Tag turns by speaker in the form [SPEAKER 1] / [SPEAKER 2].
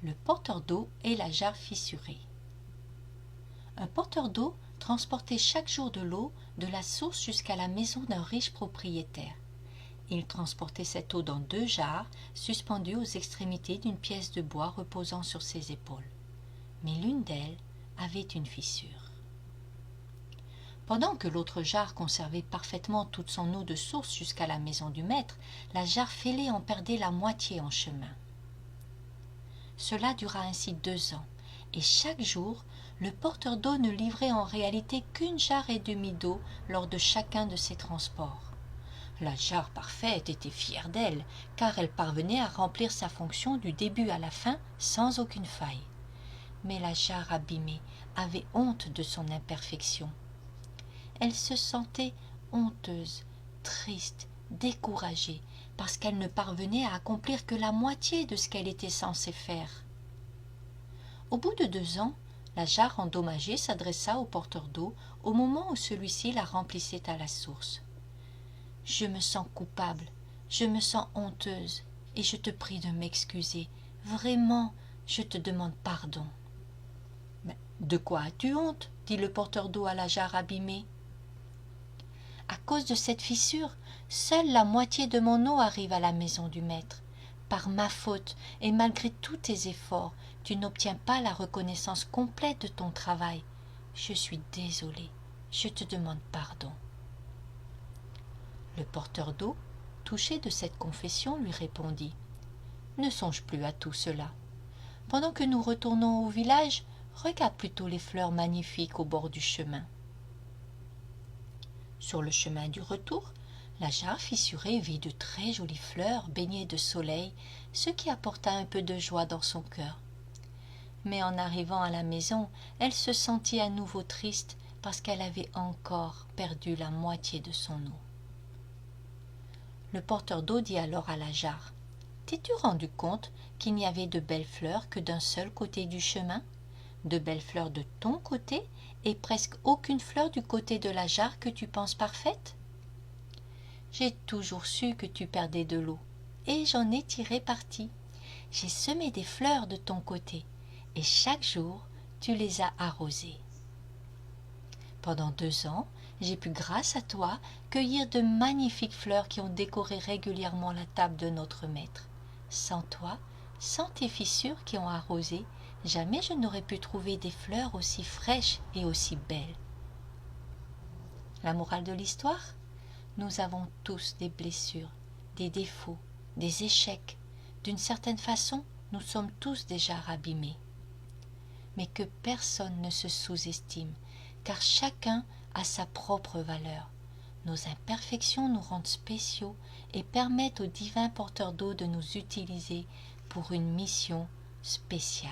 [SPEAKER 1] Le porteur d'eau et la jarre fissurée. Un porteur d'eau transportait chaque jour de l'eau de la source jusqu'à la maison d'un riche propriétaire. Il transportait cette eau dans 2 jarres suspendues aux extrémités d'une pièce de bois reposant sur ses épaules. Mais l'une d'elles avait une fissure. Pendant que l'autre jarre conservait parfaitement toute son eau de source jusqu'à la maison du maître, la jarre fêlée en perdait la moitié en chemin. Cela dura ainsi 2 ans, et chaque jour, le porteur d'eau ne livrait en réalité qu'1 jarre et demie d'eau lors de chacun de ses transports. La jarre parfaite était fière d'elle, car elle parvenait à remplir sa fonction du début à la fin sans aucune faille. Mais la jarre abîmée avait honte de son imperfection. Elle se sentait honteuse, triste, découragée, parce qu'elle ne parvenait à accomplir que la moitié de ce qu'elle était censée faire. Au bout de 2 ans, la jarre endommagée s'adressa au porteur d'eau au moment où celui-ci la remplissait à la source. « Je me sens coupable, je me sens honteuse, et je te prie de m'excuser. Vraiment, je te demande pardon. »« Mais de quoi as-tu honte ?» dit le porteur d'eau à la jarre abîmée. « À cause de cette fissure, seule la moitié de mon eau arrive à la maison du maître. Par ma faute, et malgré tous tes efforts, tu n'obtiens pas la reconnaissance complète de ton travail. Je suis désolée, je te demande pardon. » Le porteur d'eau, touché de cette confession, lui répondit « Ne songe plus à tout cela. Pendant que nous retournons au village, regarde plutôt les fleurs magnifiques au bord du chemin. » Sur le chemin du retour, la jarre fissurée vit de très jolies fleurs baignées de soleil, ce qui apporta un peu de joie dans son cœur. Mais en arrivant à la maison, elle se sentit à nouveau triste parce qu'elle avait encore perdu la moitié de son eau. Le porteur d'eau dit alors à la jarre « T'es-tu rendu compte qu'il n'y avait de belles fleurs que d'un seul côté du chemin? De belles fleurs de ton côté et presque aucune fleur du côté de la jarre que tu penses parfaite? J'ai toujours su que tu perdais de l'eau, et j'en ai tiré parti. J'ai semé des fleurs de ton côté, et chaque jour tu les as arrosées. Pendant 2 ans, j'ai pu, grâce à toi, cueillir de magnifiques fleurs qui ont décoré régulièrement la table de notre maître. Sans toi, sans tes fissures qui ont arrosé, jamais je n'aurais pu trouver des fleurs aussi fraîches et aussi belles. » La morale de l'histoire ? Nous avons tous des blessures, des défauts, des échecs. D'une certaine façon, nous sommes tous déjà abîmés. Mais que personne ne se sous-estime, car chacun a sa propre valeur. Nos imperfections nous rendent spéciaux et permettent au divin porteur d'eau de nous utiliser pour une mission spéciale.